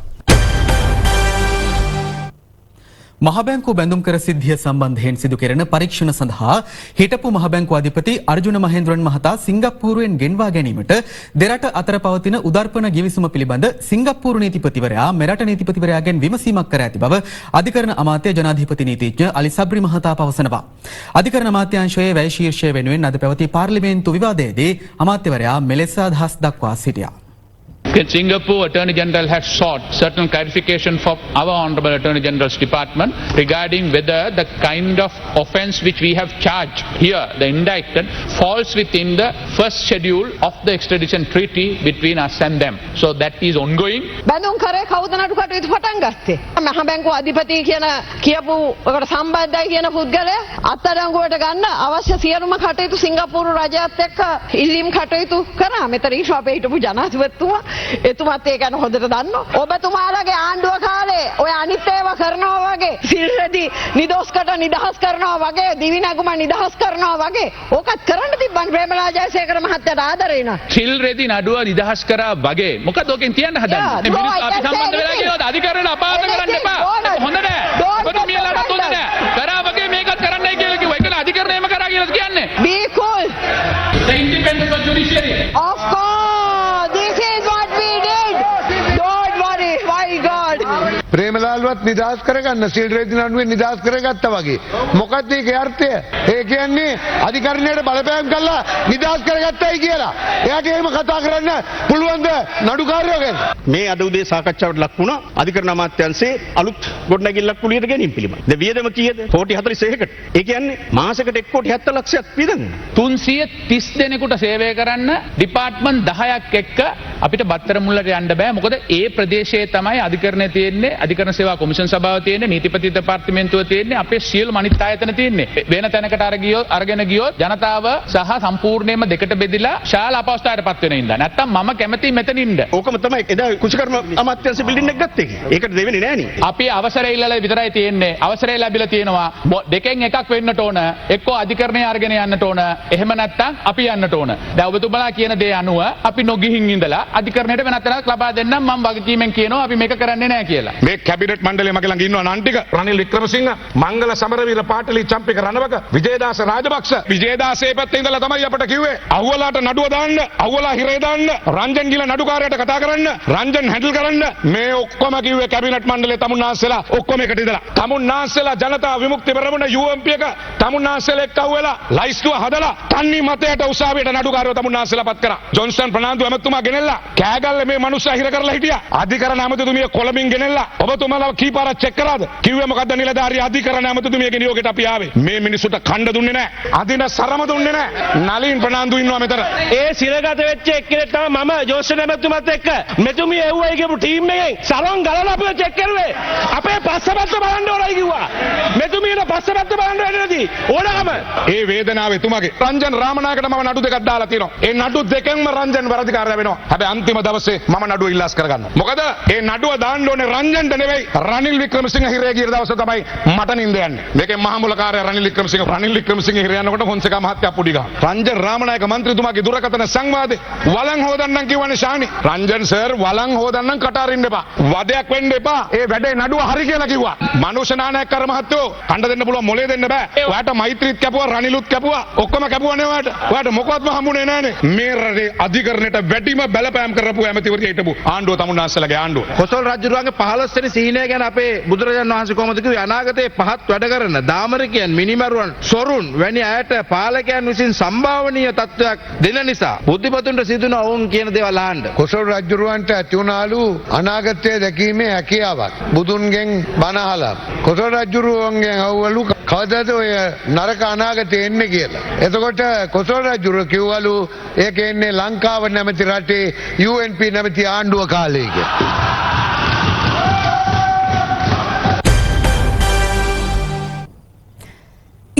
මහබැංකු බැඳුම් කර සිද්ධිය සම්බන්ධයෙන් සිදු කෙරෙන පරීක්ෂණ සඳහා හිටපු මහබැංකු අධිපති අර්ජුන මහේන්ද්‍රන් මහතා සිංගප්පූරුවෙන් ගෙන්වා ගැනීමට දෙරට අතර පවතින උදර්පණ ගිවිසුම පිළිබඳ සිංගප්පූරු නීතිපතිවරයා මෙරට නීතිපතිවරයාගෙන් විමසීමක් කර ඇති බව අධිකරණ අමාත්‍ය ජනාධිපති නීතිඥ අලි සබ්රි මහතා පවසනවා. අධිකරණ අමාත්‍යාංශයේ වැය ශීර්ෂය වෙනුවෙන් අද පැවති පාර්ලිමේන්තු විවාදයේදී අමාත්‍යවරයා මෙලෙස අදහස් දක්වා සිටියා. Singapore Attorney General has sought certain clarification from our Honorable Attorney General's Department regarding whether the kind of offence which we have charged here, the indicted, falls within the first schedule of the extradition treaty between us and them. So that is ongoing. බැඳුම් කරේ කවුද නඩු කටයුතු පටන් ගත්තේ? මහ බැංකුව අධිපති කියන කියපු එකට සම්බන්ධයි කියන පුද්ගලයා අත්අඩංගුවට ගන්න අවශ්‍ය සියලුම කටයුතු සිංගප්පූරු රජයත් එක්ක ඉල්ලීම් කටයුතු කරා. මෙතන ඊශ්ව අපේ හිටපු ජනාධිපතිතුමා එතුමත් ඒ ගැන හොඳට දන්නවා. ඔබතුමාලගේ ආණ්ඩුව කාලේ ඔය අනිත් ඒවා කරනවා වගේ සිල්රෙදි නිදොස්කට නිදහස් කරනවා වගේ දිවි නැගුම නිදහස් කරනවා වගේ ඕකත් කරන්න තිබ්බන් ප්‍රේමලා ජයසේකර මහත්තයාට ආදරේ නා. සිල්රෙදි නඩුව නිදහස් කරා වගේ මොකද ඔකෙන් කියන්න හදන්නේ? මේ මිනිස්සු අපි සම්බන්ධ වෙලා කියනවාද අධිකරණ අපාත කරන්න එපා. හොඳ නෑ. ඔබතුමියලාට හොඳ නෑ. කරා වගේ මේකත් කරන්නයි කියලා කිව්වා. ඒක අධිකරණයම කරා කියලා කියන්නේ. Be cool. The independence of judiciary. Of course. This is what we did. Don't worry. My God. ප්‍රේමලාල්වත් නිදහස් කරගන්න සිල් රෙදි නඩුවෙන් නිදහස් කරගත්තා වගේ. මොකක්ද ඒකේ අර්ථය? ඒ කියන්නේ අධිකරණයට බලපෑම් කළා නිදහස් කරගත්තයි කියලා. එයාට එහෙම කතා කරන්න පුළුවන්ද නඩුකාරයෝ ගැන? මේ අද උදේ සාකච්ඡාවට ලක් වුණා අධිකරණ අමාත්‍යාංශයේ අලුත් ගොඩනැගිල්ලක් කුලියට ගැනීම පිළිබඳ. දැන් වියදම කීයද? කෝටි 41කට. ඒ කියන්නේ මාසෙකට 1 කෝටි 70 ලක්ෂයක් වියදම්. 330 දෙනෙකුට සේවය කරන්න ඩිපාර්ට්මන්ට් 10ක් එක්ක අපිට බත්තර මුල්ලට යන්න බෑ. මොකද ඒ ප්‍රදේශයේ තමයි අධිකරණය තියෙන්නේ. අධිකරණ සේවා කොමිෂන් සභාව තියෙන්නේ, නීතිපති දෙපාර්තමේන්තුව තියෙන්නේ, අපේ සියලුම අනිත් ආයතන තියෙන්නේ. වෙන තැනකට අරගෙන ගියොත් ජනතාව සහ සම්පූර්ණයෙන්ම දෙකට බෙදිලා ශාල අපහසුතාවයටපත් වෙන ඉඳා. නැත්තම් මම කැමති මෙතන ඉන්න. ඕකම තමයි එදා කුෂිකර්ම අමාත්‍යාංශ බිල්ඩින් එක ගත්තේ. ඒකට දෙවෙන්නේ නෑනේ. අපි අවසරය ඉල්ලලා විතරයි තියෙන්නේ. අවසරය ලැබිලා තියෙනවා. දෙකෙන් එකක් වෙන්නට ඕන. එක්කෝ අධිකරණය අරගෙන යන්නට ඕන. එහෙම නැත්තම් අපි යන්නට ඕන. දැන් ඔබතුමලා කියන දේ අනුව අපි නොගිහින් ඉඳලා අධිකරණයට වෙනත් තැනක් ලබා දෙන්නම්. මම වගකීමෙන් කියනවා අපි මේක කරන්නේ නැහැ කියලා. මේ කැබිනට් මණ්ඩලය මගේ ළඟ ඉන්නවා නන් ටික. රනිල් වික්‍රමසිංහ, මංගල සමරවීර පාටලි, චම්පික රණවක, විජේදාස රාජපක්ෂ. විජේදාසේ පැත්තේ ඉඳලා තමයි අපට කිව්වේ අහුවලාට නඩුව දාන්න, අහුවලා හිරේ දාන්න, රංජන් ගිල නඩුකාරයට කතා කරන්න, රංජන් හැන්ඩල් කරන්න. මේ ඔක්කොම කිව්වේ කැබිනට් මණ්ඩලයේ තමුන්නාන්සේලා ඔක්කොම එකට ඉඳලා. තමුන්නාන්සේලා ජනතා විමුක්ති පෙරමුණ UMP එක තමුන්නාන්සේලා එක්ක අහුවෙලා ලයිස්තුව හදලා තන්නේ මතයට උසාවියට නඩුකාරයෝ තමුන්නාන්සේලා පත් කරා. ජොන්සන් ප්‍රනාන්දු ඇමතුමා ගෙනෙල්ලා කෑගල්ල මේ මනුස්සයා හිර කරලා හිටියා. අධිකරණ ඇමතුමිය කොළඹින් ගෙනෙල්ලා ඔබතුමාලා කීපාරක් චෙක් කරාද? කිව්වේ මොකද්ද නිලධාරී අධිකරණ ඇමතුමියගේ නියෝගයට අපි ආවේ. මේ මිනිසුන්ට කණ්ඩ දුන්නේ නැහැ. අදින සරම දුන්නේ නැහැ. නලින් ප්‍රනාන්දු ඉන්නවා මෙතන. ඒ සිරගත වෙච්ච එක්කෙනෙක් තමයි මම ජෝසන් ඇමතුමත් එක්ක මෙතුමිය එව්වයි කියපු ටීම් එකෙන් සලොන් ගලලා අපිව චෙක් කරුවේ. අපේ පස්සපැත්ත බලන්න ඕනයි කිව්වා. මෙතුමියට පස්සපැත්ත බලන්න වෙන්නේ නැති. ඕනකම. ඒ වේදනාව එතුමාගේ. රංජන් රාමනායකට මම නඩු දෙකක් දාලා තියෙනවා. ඒ නඩු දෙකෙන්ම රංජන් වරදිකාරයා වෙනවා. හැබැයි අන්තිම දවසේ මම නඩුව ඉල්ලාස් කරගන්නවා. මොකද ඒ නඩුව දාන්න ඕනේ රංජන්ට නෙවෙයි රනිල් වික්‍රමසිංහ හිරේ ගිය දවසේ තමයි මට නින්ද යන්නේ. මේකේ මහමුලකාරයා රනිල් වික්‍රමසිංහ හිරේ යනකොට හොන්සේකා මහත්තයා පුඩි ගහනවා. රංජන් රාමනායක මන්ත්‍රීතුමාගේ දුරකථන සංවාදේ වලං හොදන්නම් කියවනේ ශානි. රංජන් සර් වලං හොදන්නම් කට අරින්න එපා. වදයක් වෙන්න එපා. ඒ වැඩේ නඩුව හරි කියලා කිව්වා. මනුෂ්‍ය නායකකර මහත්තයෝ කණ්ඩ දෙන්න පුළුවන් මොලේ දෙන්න බෑ. ඔයාට මෛත්‍රීත් කැපුවා රනිලුත් කැපුවා. ඔක්කොම කැපුවානේ ඔයාට. ඔයාට මොකවත්ම හම්බුනේ නෑනේ. මේ රටේ අධිකරණයට වැඩිම බලපෑම් කරපු ඇමතිවරිය හිටපු ආණ්ඩුව තමුන්නාන්සේලාගේ ආණ්ඩුව. කොසල් රජුරුවන්ගේ 15 වෙනි සීනය ගැන අපේ බුදුරජාණන් වහන්සේ කොහොමද කිව්වේ? අනාගතයේ පහත් වැඩ කරන දාමරිකයන්, මිනිමරුවන්, සොරුන් වැනි අයට පාලකයන් විසින් සම්භාවනීය තත්ත්වයක් දෙන නිසා බුද්ධිපතුන්ට සිදුන ඔවුන් කියන දේවල් අහන්න. කොසල් රජුරුවන්ට ඇති වුණාලු අනාගතය දැකීමේ හැකියාවක්. බුදුන්ගෙන් බණ අහලා කොසල් රජුරුවන්ගෙන් අහුවලු කවදාද ඔය නරක අනාගතේ එන්නේ කියලා. එතකොට කොසල් රජුරුව කිව්වලු ඒක එන්නේ ලංකාව නැමැති රටේ UNP නැමැති ආණ්ඩුව කාලේ කියලා.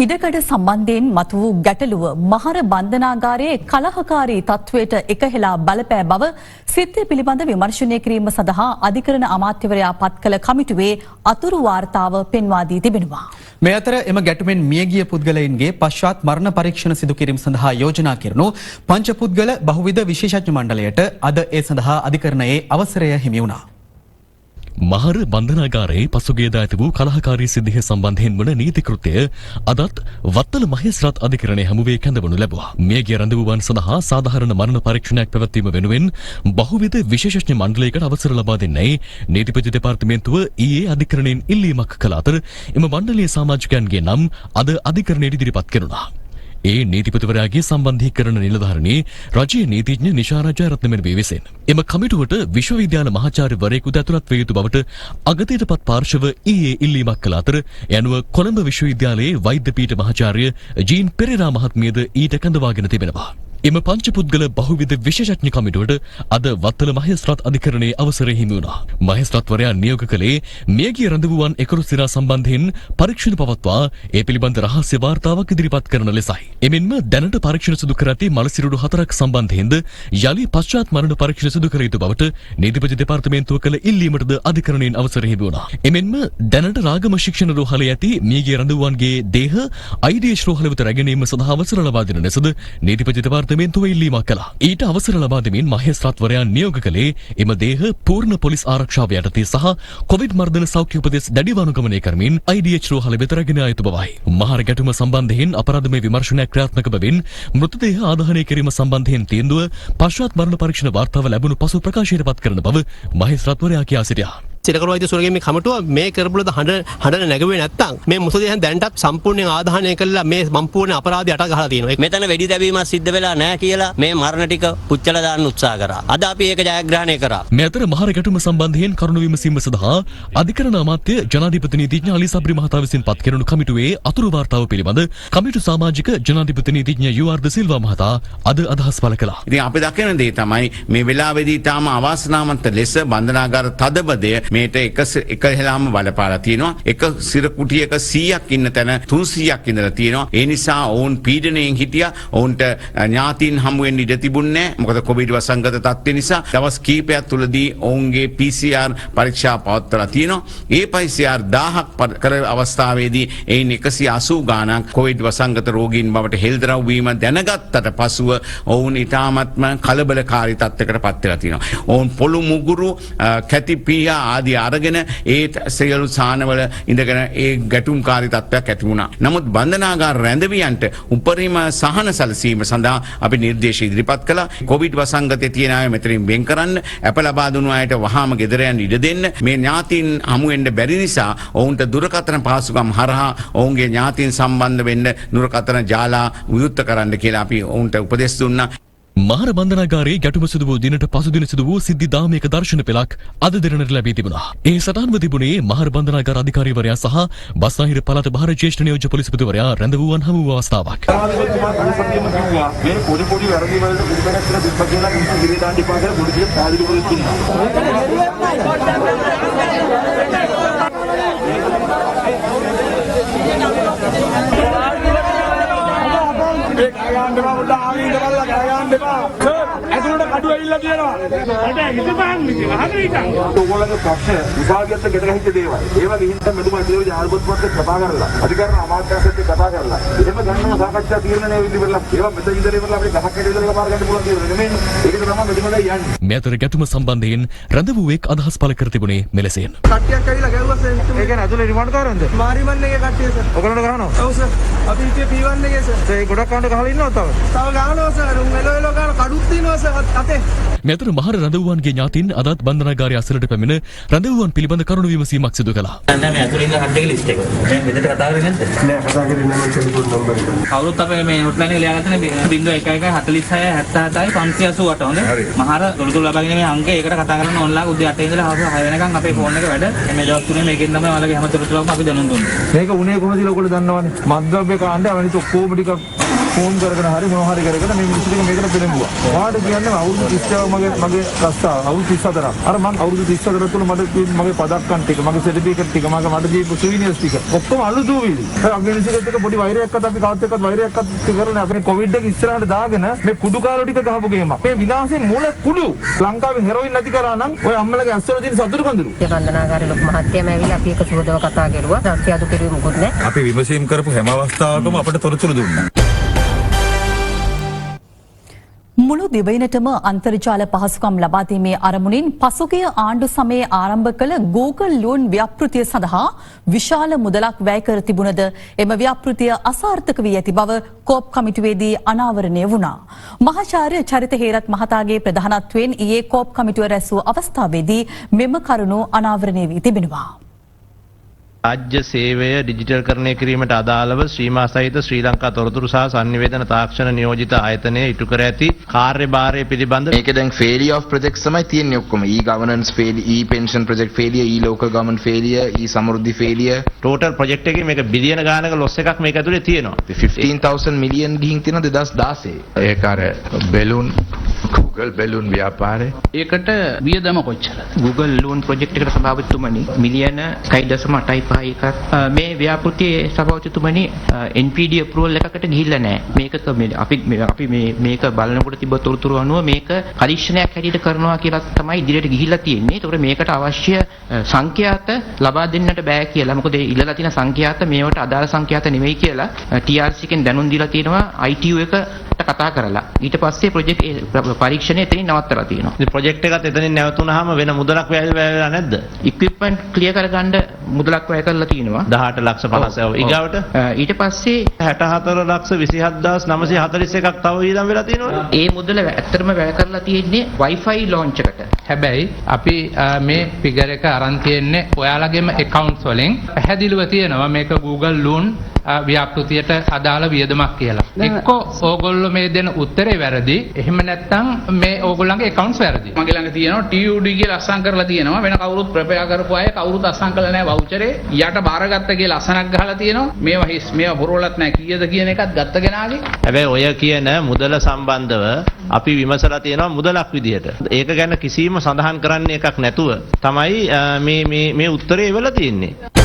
ඉඩකඩ සම්බන්ධයෙන් මතු වූ ගැටලුව මහර බන්ධනාගාරයේ කලහකාරී තත්වයට එකහෙලා බලපෑ බව සිද්ධිය පිළිබඳ විමර්ශනය කිරීම සඳහා අධිකරණ අමාත්‍යවරයා පත් කළ කමිටුවේ අතුරු වාර්තාව පෙන්වා දී තිබෙනවා. මේ අතර එම ගැටුමෙන් මියගිය පුද්ගලයන්ගේ පශ්චාත් මරණ පරීක්ෂණ සිදු කිරීම සඳහා යෝජනා කෙරුණු පංච පුද්ගල බහුවිධ විශේෂඥ මණ්ඩලයට අද ඒ සඳහා අධිකරණයේ අවසරය හිමි වුණා. මහර බන්ධනාගාරයේ පසුගියදා ඇති වූ කලහකාරී සිද්ධිය සම්බන්ධයෙන් වන නීති කෘත්‍යය අදත් වත්තල මහේස්ත්‍රාත් අධිකරණයේ හමුවේ කැඳවනු ලැබුවා. මියගිය රඳවුවන් සඳහා සාධාරණ මරණ පරීක්ෂණයක් පැවැත්වීම වෙනුවෙන් බහුවිධ විශේෂඥ මණ්ඩලයකට අවසර ලබා දෙන්නයි නීතිපති දෙපාර්තමේන්තුව ඊයේ අධිකරණයෙන් ඉල්ලීමක් කළ අතර එම මණ්ඩලයේ සමාජිකයන්ගේ නම් අද අධිකරණයට ඉදිරිපත් කෙරුණා. ඒ නීතිපතිවරයාගේ සම්බන්ධීකරණ නිලධාරණී රජයේ නීතිඥ නිශා රජරත්න මෙන් විසින් එම කමිටුවට විශ්වවිද්‍යාල මහාචාර්යවරයෙකු ඇතුළත් විය යුතු බවට අගතියටපත් පාර්ශව ඊයේ ඉල්ලීමක් කළ අතර යනුව කොළඹ විශ්වවිද්‍යාලයේ වෛද්‍ය පීඨ මහාචාර්ය ජීන් පෙරේරා මහත්මියද ඊට කැඳවාගෙන තිබෙනවා. එම පංච පුද්ගල බහුවිධ විශේෂඥ කමිටුවට අද වත්තල මහේස්ත්‍රාත් අධිකරණයේ අවසරය හිමි වුණා. මහේස්ත්‍රාත්වරයා නියෝග කළේ මියගිය රඳවුවන් 11 සිරා සම්බන්ධයෙන් පරීක්ෂණ පවත්වා ඒ පිළිබඳ රහස්‍ය වාර්තාවක් ඉදිරිපත් කරන ලෙසයි. එමෙන්ම දැනට පරීක්ෂණ සිදු කර ඇති මලසිරුඩු 4ක් සම්බන්ධයෙන්ද යලි පශ්චාත් මරණ පරීක්ෂණ සිදු කර යුතු බවට නීතිපති දෙපාර්තමේන්තුව කළ ඉල්ලීමටද අධිකරණයෙන් අවසරය හිමි වුණා. එමෙන්ම දැනට රාගම ශික්ෂණ රෝහලේ ඇති මියගිය රඳවුවන්ගේ දේහ IDH රෝහල වෙත රැගෙනීම සඳහා අවසර ලබා දෙන ලෙසද නීතිපති දෙපාර්තමේන්තුව ඉල්ලීමක් කළා. ඊට අවසර ලබා දෙමින් මහේස්ත්‍රාත්වරයා නියෝග කළේ එම දේහ පූර්ණ පොලිස් ආරක්ෂාව යටතේ සහ කොවිඩ් මර්ධන සෞඛ්‍ය උපදෙස් දැඩිව අනුගමනය කරමින් IDH රෝහල වෙත රැගෙන යා යුතු බවයි. මහර ගැටුම සම්බන්ධයෙන් අපරාධමය විමර්ශනයක් ක්‍රියාත්මක බැවින් මෘතදේහ ආදාහනය කිරීම සම්බන්ධයෙන් තීන්දුව පශ්චාත් මරණ පරීක්ෂණ වාර්තාව ලැබුණු පසු ප්‍රකාශයට පත් කරන බව මහේස්ත්‍රාත්වරයා කියා සිටියා. සිරකරු වෛද්‍ය සුරගීමේ කමිටුව මේ කරපුලද හඬ නැගුවේ නැත්තම් මේ මුසදෙහන් දැන්ටත් සම්පූර්ණයෙන් ආදාහනය කළා මේ සම්පූර්ණ අපරාධය අට ගහලා තියෙනවා. මෙතන වෙඩි තැබීමක් සිද්ධ වෙලා නැහැ කියලා මේ මරණ ටික පුච්චලා දාන්න උත්සාහ කරා. අද අපි ඒක ජයග්‍රහණය කරා. මේ අතර මහර ගැටුම සම්බන්ධයෙන් කරුණු විමසීම සඳහා අධිකරණ අමාත්‍ය ජනාධිපති නීතිඥ අලි සබ්රි මහතා විසින් පත් කෙරෙනු කමිටුවේ අතුරු වාර්තාව පිළිබඳ කමිටු සමාජික ජනාධිපති නීතිඥ UR ද සිල්වා මහතා අද අදහස් පළ කළා. ඉතින් අපි දකින දේ තමයි මේ වෙලාවේදී තාම අවාසනාවන්ත ලෙස බන්ධනාගාර තදබදය මේට එක හෙලාම බලපාලා තියෙනවා. එක සිර කුටියක 100ක් ඉන්න තැන 300ක් ඉඳලා තියෙනවා. ඒ නිසා ඔවුන් පීඩණයෙන් හිටියා. ඔවුන්ට ඥාතීන් හමු වෙන්න ඉඩ තිබුණේ නැහැ. මොකද කොවිඩ් වසංගත තත්ත්වය නිසා දවස් කීපයක් තුලදී ඔවුන්ගේ PCR පරීක්ෂා පවත්වලා තියෙනවා. ඒ PCR 1000ක් කර අවස්ථාවේදී එයින් 180 ගාණක් කොවිඩ් වසංගත රෝගීන් බවට හෙළිදරව් වීම දැනගත්තට පසුව ඔවුන් ඊටාත්ම කලබලකාරී තත්ත්වයකට පත් වෙලා තියෙනවා. ඔවුන් පොළු මුගුරු කැටි පීහා ආදී අරගෙන ඒ සියලු සානවල ඉඳගෙන ඒ ගැටුම්කාරී තත්ත්වයක් ඇති වුණා. නමුත් බන්ධනාගාර රැඳවියන්ට උපරිම සහන සැලසීම සඳහා අපි නිර්දේශ ඉදිරිපත් කළා. කොවිඩ් වසංගතයේ තියෙන අය මෙතනින් වෙන් කරන්න, අප ලබා දුණු අයට වහාම ගෙදර යන්න ඉඩ දෙන්න. මේ ඥාතීන් හමු වෙන්න බැරි නිසා ඔවුන්ට දුරකථන පහසුකම් හරහා ඔවුන්ගේ ඥාතීන් සම්බන්ධ වෙන්න දුරකථන ජාලා විවෘත කරන්න කියලා අපි ඔවුන්ට උපදෙස් දුන්නා. මහර බන්ධනාගාරයේ ගැටුම සිදු වූ දිනට පසුදින සිදු වූ සිද්ධි දාමයක දර්ශන පෙළක් අද දිනට ලැබී තිබුණා. ඒ සටහන්ව තිබුණේ මහර බන්ධනාගාර අධිකාරීවරයා සහ බස්නාහිර පළාත භාර ජ්‍යෙෂ්ඨ නියෝජ්‍ය පොලිස්පතිවරයා රැඳවුවන් හමු වූ අවස්ථාවක්. මේ පොඩි පොඩි වැරදි වලට පිළිපැනක් කියලා දුප්පත් කියලා මිනිස්සු ගිරේ දාන්න එපා කියලා පොලිසිය පාදිලි කරලා තිබුණා. ඇතුළට කඩු ඇවිල්ලා තියෙනවා. මට හිතපන් විදිහ. හරි ඉතින්. ඕගොල්ලන්ගේ ප්‍රශ්න විභාගයත් ගෙදර හිට දේවල්. ඒවා ගිහින් මෙතුමා ඉතින් ජාල්පොත් පොත් කතා කරලා. අධිකරණ අමාත්‍යාංශයත් කතා කරලා. එහෙම ගන්නව සාකච්ඡා තීරණය විදිහට ඒවා මෙතන ඉඳලා ඉවරලා අපිට ගහක් කැඩ ඉඳලා පාර ගන්න පුළුවන් කියලා නෙමෙයි. ඒක තමයි මෙතුමාලා යන්නේ. මේ අතර ගැටුම සම්බන්ධයෙන් රැඳවුවෙක් අදහස් පළ කර තිබුණේ මෙලෙසෙන්. කට්ටියක් ඇවිල්ලා ගැව්වා සර්. ඒ කියන්නේ ඇතුළේ රිමාන්ඩ් කාරන්ද? මාරිමන් එකේ කට්ටිය සර්. ඔයගොල්ලෝ ගහනවා? ඔව් සර්. අපි හිතේ P1 එකේ සර්. ඒ ගොඩක් කවුන්ට ගහලා ඉන්නවද තව? තව ගහනවා සර්. උන් එලෝ ගහන කඩුත් තියෙනවා සර් අතේ. මේ අතර මහර රැඳවුවන්ගේ ඥාතීන් අදත් බන්ධනාගාරය අසලට පැමිණ රැඳවුවන් පිළිබඳ කරුණු විමසීමක් සිදු කළා. නෑ මේ අතුලින් ඉන්න කට්ටියගේ ලිස්ට් එක. දැන් මෙතන කතා කරන්නේ නැද්ද? නෑ කතා කරන්නේ නැහැ මම ටෙලිෆෝන් නම්බර් එක. කවුරුත් අපේ මේ හොට්ලයින් එක ලියාගත්තනේ 0111 46 77යි 588 හොඳ. මහර තොරතුරු ලබාගෙන මේ අංකය ඒකට කතා කරන්න ඕනලා උදේ 8 ඉඳලා හවස 6 වෙනකන් අපේ ෆෝන් එක වැඩ. මේ දවස් තුනේ මේකෙන් තමයි ඔයාලගේ හැම තොරතුරක්ම අපි දැනුම් දුන්නේ. මේක උනේ කොහොමද කියලා ඔයගොල්ලෝ දන්නවනේ. මද්ද්‍රව්‍ය කාණ්ඩය අනිත් ඔක්කොම ටික ෆෝන් කරගෙන හරි මොනවා හරි කරගෙන මේ මිනිස්සු ටික මේකට පෙළඹුවා. ඔයාලට කියන්නේ අවුරුදු 30ක් මගේ රස්සා අවුරුදු 34ක්. අර මම අවුරුදු 34 තුළ මගේ පදක්කම් ටික, මගේ සර්ටිෆිකේට් ටික, මට දීපු සුවිනියර්ස් ටික ඔක්කොම අලු දූවිලි. අපි මිනිස්සුන්ට එක පොඩි වෛරයක්වත් අපි කාත් එක්කත් වෛරයක්වත් කරන්නේ අපි කොවිඩ් එක ඉස්සරහට දාගෙන මේ කුඩු කාලෝ ටික ගහපු ගේමක්. මේ විලාසයේ මූල කුඩු ලංකාවේ හෙරොයින් නැති කරා නම් ඔය අම්මලගේ අස්සවල තියෙන සතුරු කඳුරු. ඒ බන්ධනාගාරේ ලොකු මහත්තයම ඇවිල්ලා අපි එක සුවදව කතා කරුවා. සත්‍යadu කෙරුවේ මොකොත් නැහැ. අපි විමසීම් කරපු හැම අවස්ථාවකම අපිට තොරතුරු දුන්නා. මුළු දිවයිනටම අන්තර්ජාල පහසුකම් ලබා දීමේ අරමුණින් පසුගිය ආණ්ඩු සමයේ ආරම්භ කළ Google ලෝන් ව්‍යාපෘතිය සඳහා විශාල මුදලක් වැය කර තිබුණද එම ව්‍යාපෘතිය අසාර්ථක වී ඇති බව කෝප් කමිටුවේදී අනාවරණය වුණා. මහාචාර්ය චරිත හේරත් මහතාගේ ප්‍රධානත්වයෙන් ඊයේ කෝප් කමිටුව රැස් වූ අවස්ථාවේදී මෙම කරුණු අනාවරණය වී තිබෙනවා. රාජ්‍ය සේවය ඩිජිටල් කරණය කිරීමට අදාළව ශ්‍රීමා සහිත ශ්‍රී ලංකා තොරතුරු සහ sannivedana තාක්ෂණ නියෝජිත ආයතනය ඉටු කර ඇති කාර්යභාරය පිළිබඳ මේක දැන් failure of projects තමයි තියෙන්නේ ඔක්කොම e-governance failure, e-pension project failure, e-local government failure, e-samruddhi failure. total project එකේ මේක බිලියන ගානක loss එකක් මේක ඇතුලේ තියෙනවා. 15000 million ගිහින් තියෙනවා 2016. ඒක අර බැලුන් Google බැලුන් ව්‍යාපාරේ. ඒකට වියදම කොච්චරද? Google loan project එකට සභාපතිතුමනි මිලියන 1.8 මේ ව්‍යාපෘතියේ සභාපතිතුමනි NPD approval එකකට ගිහිල්ලා නැහැ. මේක අපි මේක බලනකොට තිබ්බ තොරතුරු අනුව මේක පරීක්ෂණයක් හැටියට කරනවා කියලා තමයි ඉදිරියට ගිහිල්ලා තියෙන්නේ. ඒතකොට මේකට අවශ්‍ය සංඛ්‍යාත ලබා දෙන්නට බෑ කියලා. මොකද ඉල්ලලා තියෙන සංඛ්‍යාත මේවට අදාළ සංඛ්‍යාත නෙවෙයි කියලා TRC එකෙන් දැනුම් දීලා තියෙනවා ITU එකට කතා කරලා. ඊට පස්සේ පරීක්ෂණය එතනින් නවත්තලා තියෙනවා. ඉතින් ප්‍රොජෙක්ට් එකත් එතනින් නැවතුනහම වෙන මුදලක් වැය වෙලා නැද්ද? equipment clear කරගන්න මුදලක් වැය කරලා තියෙනවා 18,50,000 ඊගාවට ඊට පස්සේ 64,941ක් තව වියදම් වෙලා තියෙනවා. ඒ මුදල ඇත්තටම වැය කරලා තියෙන්නේ Wi-Fi launch එකට. හැබැයි අපි මේ ෆිගර් එක අරන් තියෙන්නේ ඔයාලගේම accounts වලින් පැහැදිලිව තියෙනවා මේක Google loan ව්‍යාපෘතියට අදාළ වියදමක් කියලා. එක්කෝ ඕගොල්ලෝ මේ දෙන උත්තරේ වැරදි. එහෙම නැත්නම් මේ ඕගොල්ලන්ගේ accounts වැරදි. මගේ ළඟ තියෙනවා TUD කියලා අස්සම් කරලා තියෙනවා. වෙන කවුරුත් ප්‍රපයා කරපු අය කවුරුත් අස්සම් කරලා නැහැ වවුචරේ. යට බාරගත්ත කියලා අසනක් ගහලා තියෙනවා. මේවා හිස් මේවා පුරවලත් නැහැ කීයද කියන එකත් ගත්ත කෙනාගේ. හැබැයි ඔය කියන මුදල සම්බන්ධව අපි විමසලා තියෙනවා මුදලක් විදියට. ඒක ගැන කිසිම සඳහන් කරන්න එකක් නැතුව තමයි මේ උත්තරේ ඉවලා තියෙන්නේ.